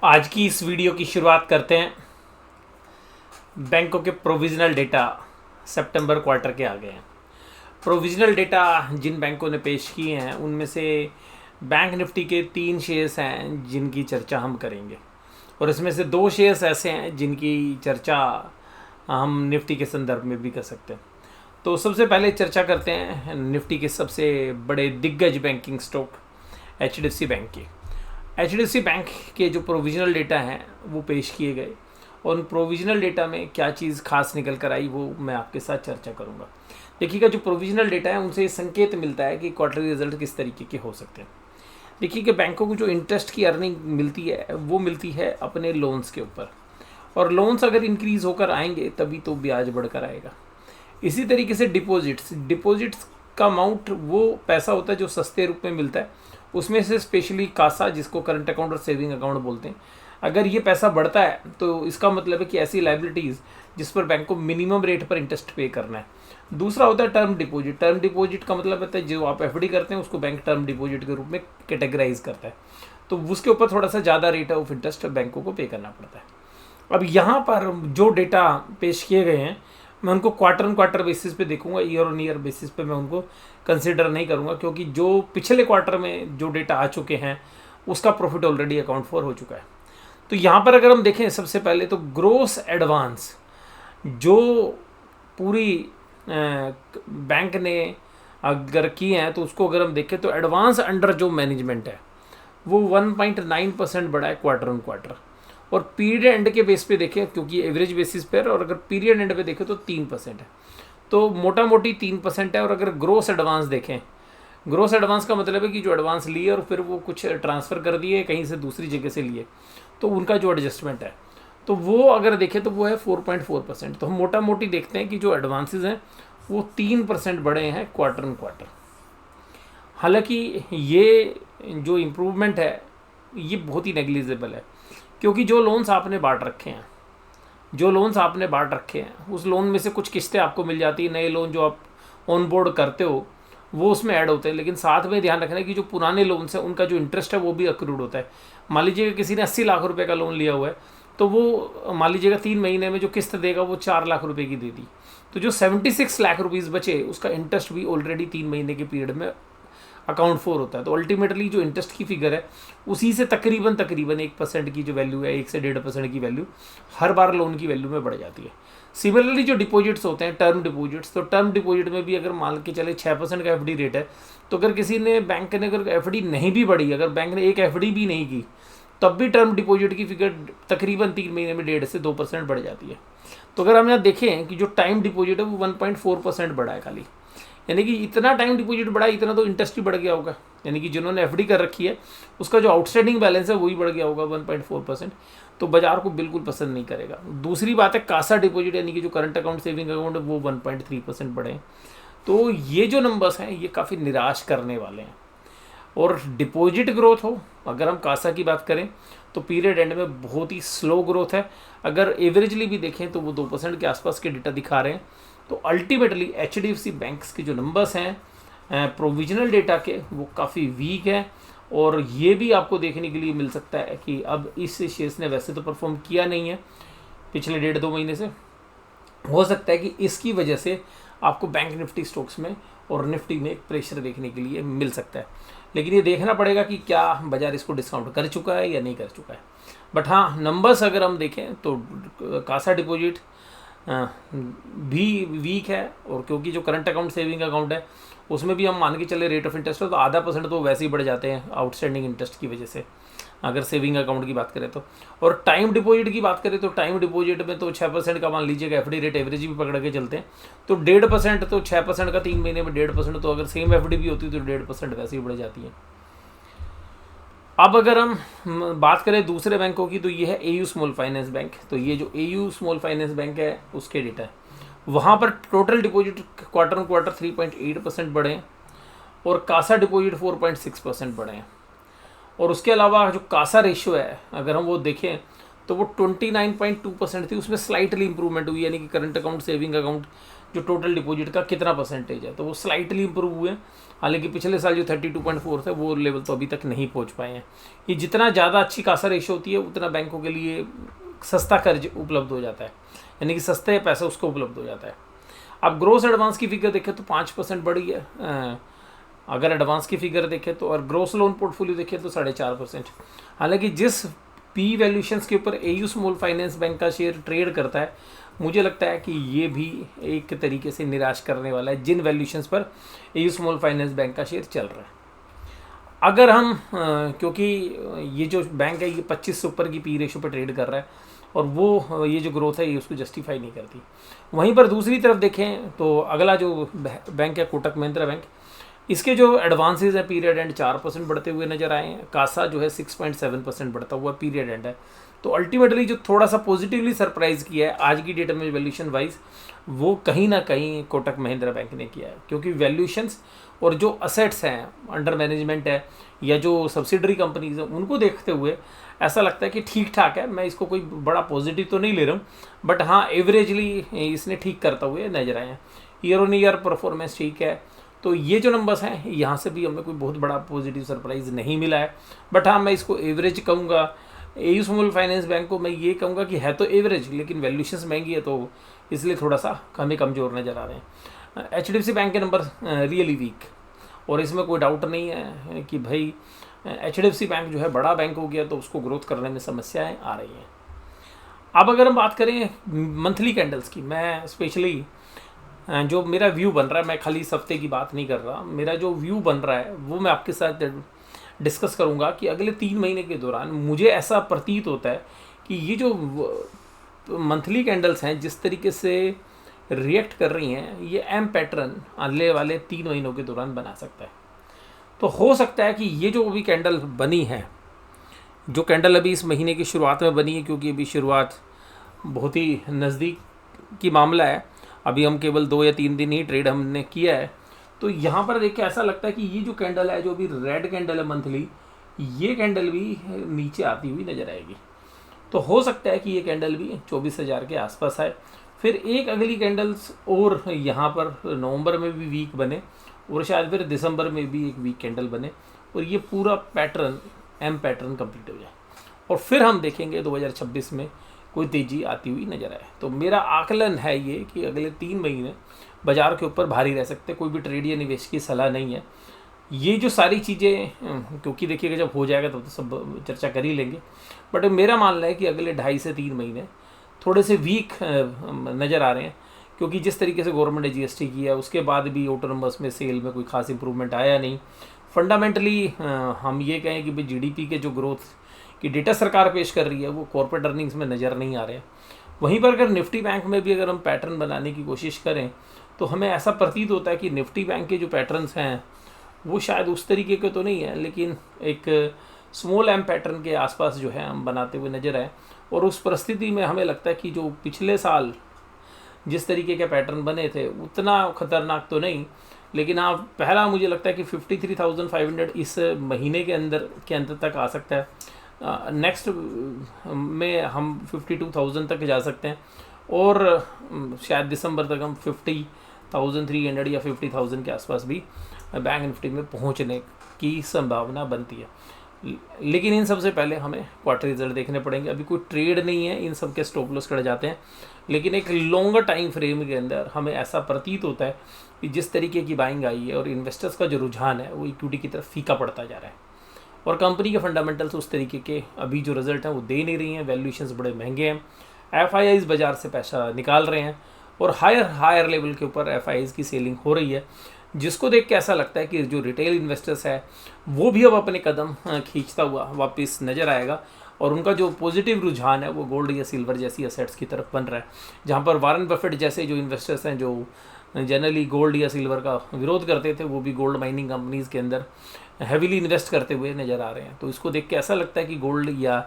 आज की इस वीडियो की शुरुआत करते हैं। बैंकों के प्रोविजनल डेटा सितंबर क्वार्टर के आ गए हैं। प्रोविजनल डेटा जिन बैंकों ने पेश किए हैं उनमें से बैंक निफ्टी के 3 शेयर्स हैं जिनकी चर्चा हम करेंगे, और इसमें से 2 शेयर्स ऐसे हैं जिनकी चर्चा हम निफ्टी के संदर्भ में भी कर सकते हैं। तो सबसे पहले चर्चा करते हैं निफ्टी के सबसे बड़े दिग्गज बैंकिंग स्टॉक HDFC बैंक की। HDFC बैंक के जो प्रोविजनल डेटा हैं वो पेश किए गए, और उन प्रोविजनल डेटा में क्या चीज़ खास निकल कर आई वो मैं आपके साथ चर्चा करूंगा। देखिएगा, जो प्रोविजनल डेटा है उनसे संकेत मिलता है कि क्वार्टरली रिजल्ट किस तरीके के हो सकते हैं। देखिए कि बैंकों को जो इंटरेस्ट की अर्निंग मिलती है वो मिलती है अपने लोन्स के ऊपर, और लोन्स अगर इंक्रीज़ होकर आएंगे तभी तो ब्याज बढ़कर आएगा। इसी तरीके से डिपॉजिट्स का अमाउंट वो पैसा होता है जो सस्ते रूप में मिलता है, उसमें से स्पेशली कासा, जिसको करंट अकाउंट और सेविंग अकाउंट बोलते हैं, अगर ये पैसा बढ़ता है तो इसका मतलब है कि ऐसी लाइबिलिटीज़ जिस पर बैंक को मिनिमम रेट पर इंटरेस्ट पे करना है। दूसरा होता है टर्म डिपॉजिट। टर्म डिपॉजिट का मतलब होता है जो आप FD करते हैं उसको बैंक टर्म डिपॉजिट के रूप में कैटेगराइज करता है, तो उसके ऊपर थोड़ा सा ज़्यादा रेट ऑफ इंटरेस्ट बैंकों को पे करना पड़ता है। अब यहाँ पर जो डेटा पेश किए गए हैं मैं उनको क्वार्टर ऑन क्वार्टर बेसिस पे देखूंगा, ईयर ऑन ईयर बेसिस पे मैं उनको कंसिडर नहीं करूंगा, क्योंकि जो पिछले क्वार्टर में जो डेटा आ चुके हैं उसका प्रॉफिट ऑलरेडी अकाउंट फॉर हो चुका है। तो यहाँ पर अगर हम देखें सबसे पहले तो ग्रोस एडवांस जो पूरी बैंक ने अगर किए हैं तो उसको अगर हम देखें तो एडवांस अंडर जो मैनेजमेंट है वो 1.9% बढ़ा है क्वार्टर ऑन क्वार्टर, और पीरियड एंड के बेस पे देखें क्योंकि एवरेज बेसिस पर, और अगर पीरियड एंड पे देखें तो 3% है, तो मोटा मोटी 3% है। और अगर ग्रोस एडवांस देखें, ग्रोस एडवांस का मतलब है कि जो एडवांस लिए और फिर वो कुछ ट्रांसफ़र कर दिए कहीं से दूसरी जगह से लिए, तो उनका जो एडजस्टमेंट है तो वो अगर देखें तो वो है 4.4%। तो हम मोटा मोटी देखते हैं कि जो एडवांसेस हैं वो 3% बढ़े हैं क्वार्टर ऑन क्वार्टर। हालांकि ये जो इम्प्रूवमेंट है ये बहुत ही नेग्लिजिबल है, क्योंकि जो लोन्स आपने बांट रखे हैं उस लोन में से कुछ किस्तें आपको मिल जाती है, नए लोन जो आप ऑन बोर्ड करते हो वो उसमें ऐड होते हैं, लेकिन साथ में ध्यान रखना है कि जो पुराने लोन्स हैं उनका जो इंटरेस्ट है वो भी अक्रूड होता है। मान लीजिए किसी ने 80 लाख रुपए का लोन लिया हुआ है, तो वो मान लीजिएगा 3 महीने में जो किस्त देगा वो 4 लाख रुपए की दे दी, तो जो 76 लाख रुपीज़ बचे उसका इंटरेस्ट भी ऑलरेडी 3 महीने के पीरियड में अकाउंट फॉर होता है। तो अल्टीमेटली जो इंटरेस्ट की फिगर है उसी से तकरीबन 1% की जो वैल्यू है, 1 से 1.5% की वैल्यू हर बार लोन की वैल्यू में बढ़ जाती है। सिमिलरली जो डिपॉजिट्स होते हैं टर्म डिपॉजिट्स, तो टर्म डिपॉजिट में भी अगर मान के चले 6% का FD रेट है, तो अगर किसी ने बैंक ने अगर FD नहीं भी बढ़ी, अगर बैंक ने एक FD भी नहीं की, तब भी टर्म डिपॉजिट की फिगर तकरीबन 3 महीने में 1.5 से 2% बढ़ जाती है। तो अगर हम यहाँ देखें कि जो टाइम डिपॉजिट है वो 1.4% बढ़ा है खाली, यानी कि इतना टाइम डिपॉजिट बढ़ा, इतना तो इंटरेस्ट भी बढ़ गया होगा, यानी कि जिन्होंने FD कर रखी है उसका जो आउटस्टैंडिंग बैलेंस है वही बढ़ गया होगा 1.4%। तो बाजार को बिल्कुल पसंद नहीं करेगा। दूसरी बात है कासा डिपॉजिट, यानी कि जो करंट अकाउंट सेविंग अकाउंट है वो 1.3% बढ़े। तो ये जो नंबर्स हैं ये काफ़ी निराश करने वाले हैं। और डिपॉजिट ग्रोथ हो, अगर हम कासा की बात करें तो पीरियड एंड में बहुत ही स्लो ग्रोथ है। अगर एवरेजली भी देखें तो वो 2% के आसपास के डेटा दिखा रहे हैं। तो अल्टीमेटली HDFC बैंक्स के जो नंबर्स हैं प्रोविजनल डेटा के वो काफ़ी वीक है, और ये भी आपको देखने के लिए मिल सकता है कि अब इस शेयर्स ने वैसे तो परफॉर्म किया नहीं है पिछले 1.5-2 महीने से, हो सकता है कि इसकी वजह से आपको बैंक निफ्टी स्टॉक्स में और निफ्टी में एक प्रेशर देखने के लिए मिल सकता है। लेकिन ये देखना पड़ेगा कि क्या बाजार इसको डिस्काउंट कर चुका है या नहीं कर चुका है। बट हाँ, नंबर्स अगर हम देखें तो कासा डिपॉजिट भी वीक है, और क्योंकि जो करंट अकाउंट सेविंग अकाउंट है उसमें भी हम मान के चले रेट ऑफ इंटरेस्ट हो तो 0.5% तो वैसे ही बढ़ जाते हैं आउटस्टैंडिंग इंटरेस्ट की वजह से, अगर सेविंग अकाउंट की बात करें तो। और टाइम डिपॉजिट की बात करें तो टाइम डिपॉजिट में तो 6% का मान लीजिएगा FD रेट एवरेज भी पकड़ के चलते हैं, तो 1.5%, तो 6% का 3 महीने में 1.5%, तो अगर सेम FD भी होती तो 1.5% वैसे ही बढ़ जाती है। अब अगर हम बात करें दूसरे बैंकों की तो ये है AU स्मॉल फाइनेंस बैंक। तो ये जो AU स्मॉल फाइनेंस बैंक है उसके डेटा है, वहाँ पर total deposit quarter on quarter 3.8% बढ़े हैं, और कासा डिपॉजिट 4.6% बढ़े हैं। और उसके अलावा जो कासा रेशियो है अगर हम वो देखें तो वो 29.2% थी, उसमें स्लाइटली इंप्रूवमेंट हुई, यानी कि करंट अकाउंट सेविंग अकाउंट जो टोटल डिपॉजिट का कितना परसेंटेज है, तो वो स्लाइटली इंप्रूव हुए हैं। हालांकि पिछले साल जो 32.4 थे वो लेवल तो अभी तक नहीं पहुंच पाए हैं। ये जितना ज़्यादा अच्छी कासा रेशो होती है उतना बैंकों के लिए सस्ता कर्ज उपलब्ध हो जाता है, यानी कि सस्ते पैसा उसको उपलब्ध हो जाता है। अब ग्रोस एडवांस की फिगर देखें तो 5% बढ़ी है अगर एडवांस की फिगर देखें तो, और ग्रोस लोन पोर्टफोलियो देखें तो 4.5%। हालांकि जिस पी वैल्यूशंस के ऊपर एयू स्मॉल फाइनेंस बैंक का शेयर ट्रेड करता है, मुझे लगता है कि ये भी एक तरीके से निराश करने वाला है जिन वैल्यूशंस पर एयू स्मॉल फाइनेंस बैंक का शेयर चल रहा है। अगर हम क्योंकि ये जो बैंक है ये 25 से ऊपर की पी रेशो पर ट्रेड कर रहा है और वो ये जो ग्रोथ है ये उसको जस्टिफाई नहीं करती। वहीं पर दूसरी तरफ देखें तो अगला जो बैंक है कोटक महिंद्रा बैंक, इसके जो एडवांसेज है पीरियड एंड 4% बढ़ते हुए नजर आए हैं। कासा जो है 6.7% बढ़ता हुआ पीरियड एंड है। तो अल्टीमेटली जो थोड़ा सा पॉजिटिवली सरप्राइज किया है आज की डेट में वैल्यूशन वाइज, वो कहीं ना कहीं कोटक महिंद्रा बैंक ने किया है, क्योंकि वैल्यूशंस और जो असेट्स हैं अंडर मैनेजमेंट है या जो सब्सिडरी कंपनीज हैं उनको देखते हुए ऐसा लगता है कि ठीक ठाक है। मैं इसको कोई बड़ा पॉजिटिव तो नहीं ले रहा हूँ, बट हाँ एवरेजली इसने ठीक करता हुए नजर आए हैं। ईयर ऑन ईयर परफॉर्मेंस ठीक है। तो ये जो नंबर्स हैं यहाँ से भी हमें कोई बहुत बड़ा पॉजिटिव सरप्राइज नहीं मिला है, बट हाँ मैं इसको एवरेज कहूँगा। एयू स्मॉल फाइनेंस बैंक को मैं ये कहूँगा कि है तो एवरेज, लेकिन वैल्यूशंस महंगी है तो इसलिए थोड़ा सा हमें कमज़ोर नज़र आ रहे हैं। एचडीएफसी बैंक के नंबर रियली वीक, और इसमें कोई डाउट नहीं है कि भाई एचडीएफसी बैंक जो है बड़ा बैंक हो गया तो उसको ग्रोथ करने में समस्याएं आ रही हैं। अब अगर हम बात करें मंथली कैंडल्स की, मैं स्पेशली जो मेरा व्यू बन रहा है, मैं खाली इस हफ्ते की बात नहीं कर रहा, मेरा जो व्यू बन रहा है वो मैं आपके साथ डिस्कस करूंगा कि अगले 3 महीने के दौरान मुझे ऐसा प्रतीत होता है कि ये जो मंथली कैंडल्स हैं जिस तरीके से रिएक्ट कर रही हैं, ये एम पैटर्न आने वाले 3 महीनों के दौरान बना सकता है। तो हो सकता है कि ये जो अभी कैंडल बनी है, जो कैंडल अभी इस महीने की शुरुआत में बनी है, क्योंकि अभी शुरुआत बहुत ही नज़दीक की मामला है, अभी हम केवल 2 या 3 दिन ही ट्रेड हमने किया है, तो यहाँ पर देख के ऐसा लगता है कि ये जो कैंडल है, जो अभी रेड कैंडल है मंथली, ये कैंडल भी नीचे आती हुई नज़र आएगी। तो हो सकता है कि ये कैंडल भी 24,000 के आसपास आए। फिर एक अगली कैंडल्स और यहाँ पर नवंबर में भी वीक बने और शायद फिर दिसंबर में भी एक वीक कैंडल बने और ये पूरा पैटर्न एम पैटर्न कंप्लीट हो जाए, और फिर हम देखेंगे 2026 में कोई तेज़ी आती हुई नज़र आए। तो मेरा आकलन है ये कि अगले 3 महीने बाज़ार के ऊपर भारी रह सकते, कोई भी ट्रेड या निवेश की सलाह नहीं है। ये जो सारी चीज़ें, क्योंकि देखिएगा जब हो जाएगा तो सब चर्चा कर ही लेंगे, बट मेरा मानना है कि अगले 2.5 से 3 महीने थोड़े से वीक नज़र आ रहे हैं, क्योंकि जिस तरीके से गवर्नमेंट ने जीएसटी किया है उसके बाद भी ऑटो नंबर्स में सेल में कोई खास इंप्रूवमेंट आया नहीं। फंडामेंटली हम ये कहें कि भाई जीडीपी के जो ग्रोथ की डेटा सरकार पेश कर रही है वो कॉर्पोरेट अर्निंग्स में नज़र नहीं आ रहे हैं। वहीं पर अगर निफ्टी बैंक में भी अगर हम पैटर्न बनाने की कोशिश करें तो हमें ऐसा प्रतीत होता है कि निफ्टी बैंक के जो पैटर्न्स हैं वो शायद उस तरीके के तो नहीं है, लेकिन एक स्मॉल एम पैटर्न के आसपास जो है हम बनाते हुए नजर आए। और उस परिस्थिति में हमें लगता है कि जो पिछले साल जिस तरीके के पैटर्न बने थे उतना खतरनाक तो नहीं, लेकिन हाँ पहला मुझे लगता है कि 53,500 इस महीने के अंत तक आ सकता है। नेक्स्ट में हम 52,000 तक जा सकते हैं और शायद दिसंबर तक हम 50,300 या 50,000 के आसपास भी बैंक निफ्टी में पहुंचने की संभावना बनती है। लेकिन इन सबसे पहले हमें क्वार्टर रिजल्ट देखने पड़ेंगे। अभी कोई ट्रेड नहीं है, इन सब के स्टॉप लॉस कट जाते हैं, लेकिन एक लॉन्गर टाइम फ्रेम के अंदर हमें ऐसा प्रतीत होता है कि जिस तरीके की बाइंग आई है और इन्वेस्टर्स का जो रुझान है वो इक्विटी की तरफ फीका पड़ता जा रहा है, और कंपनी के फंडामेंटल्स उस तरीके के अभी जो रिजल्ट हैं वो दे नहीं रही हैं। वैल्यूएशंस बड़े महंगे हैं, एफआईआईज बाज़ार से पैसा निकाल रहे हैं और हायर लेवल के ऊपर एफआईआईज की सेलिंग हो रही है, जिसको देख के ऐसा लगता है कि जो रिटेल इन्वेस्टर्स है वो भी अब अपने कदम खींचता हुआ वापस नज़र आएगा और उनका जो पॉजिटिव रुझान है वो गोल्ड या सिल्वर जैसी असेट्स की तरफ बन रहा है। जहाँ पर वॉरेन बफेट जैसे जो इन्वेस्टर्स हैं जो जनरली गोल्ड या सिल्वर का विरोध करते थे, वो भी गोल्ड माइनिंग कंपनीज़ के अंदर हैविली इन्वेस्ट करते हुए नज़र आ रहे हैं। तो इसको देख के ऐसा लगता है कि गोल्ड या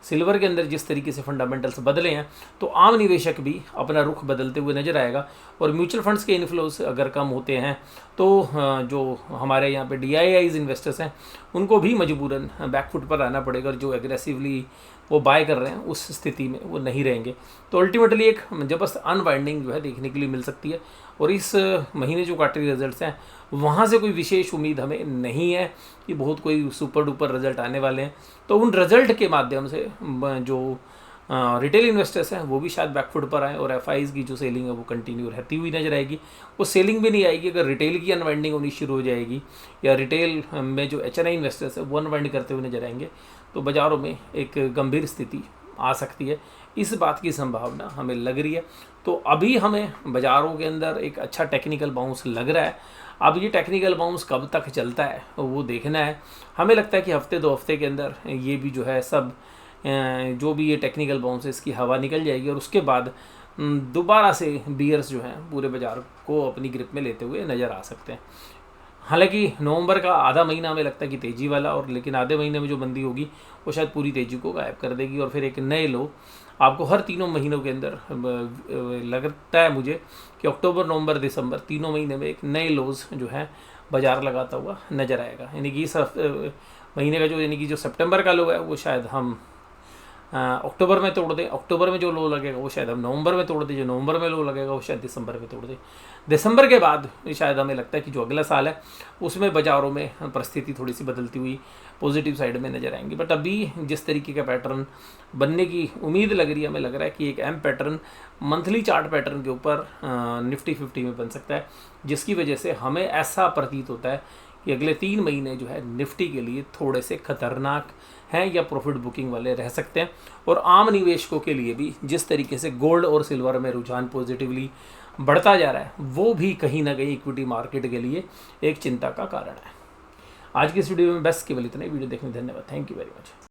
सिल्वर के अंदर जिस तरीके से फंडामेंटल्स बदले हैं तो आम निवेशक भी अपना रुख बदलते हुए नजर आएगा। और म्यूचुअल फंड्स के इन्फ्लोज अगर कम होते हैं तो जो हमारे यहाँ पे DIIs इन्वेस्टर्स हैं उनको भी मजबूरन बैकफुट पर आना पड़ेगा, और जो एग्रेसिवली वो बाय कर रहे हैं उस स्थिति में वो नहीं रहेंगे। तो अल्टीमेटली एक जबरदस्त अनवाइंडिंग जो है देखने के लिए मिल सकती है। और इस महीने जो क्वार्टरली रिजल्ट्स हैं वहाँ से कोई विशेष उम्मीद हमें नहीं है कि बहुत कोई सुपर डुपर रिजल्ट आने वाले हैं। तो उन रिजल्ट के माध्यम से जो रिटेल इन्वेस्टर्स हैं वो भी शायद बैकफुट पर आए, और FIs की जो सेलिंग है वो कंटिन्यू रहती हुई नजर आएगी। वो सेलिंग भी नहीं आएगी अगर रिटेल की अनवाइंडिंग होनी शुरू हो जाएगी, या रिटेल में जो HNI इन्वेस्टर्स है वो अनवाइंड करते हुए नजर आएंगे, तो बाज़ारों में एक गंभीर स्थिति आ सकती है। इस बात की संभावना हमें लग रही है। तो अभी हमें बाज़ारों के अंदर एक अच्छा टेक्निकल बाउंस लग रहा है। अब ये टेक्निकल बाउंस कब तक चलता है वो देखना है। हमें लगता है कि हफ्ते 2 हफ्ते के अंदर ये भी जो है सब जो भी ये टेक्निकल बाउंस है इसकी हवा निकल जाएगी, और उसके बाद दोबारा से बियर्स जो हैं पूरे बाज़ार को अपनी ग्रिप में लेते हुए नज़र आ सकते हैं। हालांकि नवंबर का आधा महीना हमें लगता है कि तेज़ी वाला, और लेकिन आधे महीने में जो मंदी होगी वो शायद पूरी तेज़ी को गायब कर देगी, और फिर एक नए लो आपको हर 3 महीनों के अंदर लगता है मुझे कि अक्टूबर, नवंबर, दिसंबर 3 महीने में एक नए लोज जो है बाज़ार लगाता हुआ नज़र आएगा। यानी कि इस महीने का जो, यानी कि जो सितंबर का लो है वो शायद हम अक्टूबर में तोड़ दें, अक्टूबर में जो लो लगेगा वो शायद हम नवंबर में तोड़ दें, जो नवंबर में लो लगेगा वो शायद दिसंबर में तोड़ दें। दिसंबर के बाद शायद हमें लगता है कि जो अगला साल है उसमें बाज़ारों में परिस्थिति थोड़ी सी बदलती हुई पॉजिटिव साइड में नज़र आएंगी। बट अभी जिस तरीके का पैटर्न बनने की उम्मीद लग रही है, हमें लग रहा है कि एक M pattern monthly chart pattern के ऊपर निफ्टी 50 में बन सकता है, जिसकी वजह से हमें ऐसा प्रतीत होता है कि अगले 3 महीने जो है निफ्टी के लिए थोड़े से खतरनाक हैं या प्रॉफिट बुकिंग वाले रह सकते हैं। और आम निवेशकों के लिए भी जिस तरीके से गोल्ड और सिल्वर में रुझान पॉजिटिवली बढ़ता जा रहा है वो भी कहीं ना कहीं इक्विटी मार्केट के लिए एक चिंता का कारण है। आज की इस वीडियो में बस केवल इतना ही। वीडियो देखने धन्यवाद। Thank you very much.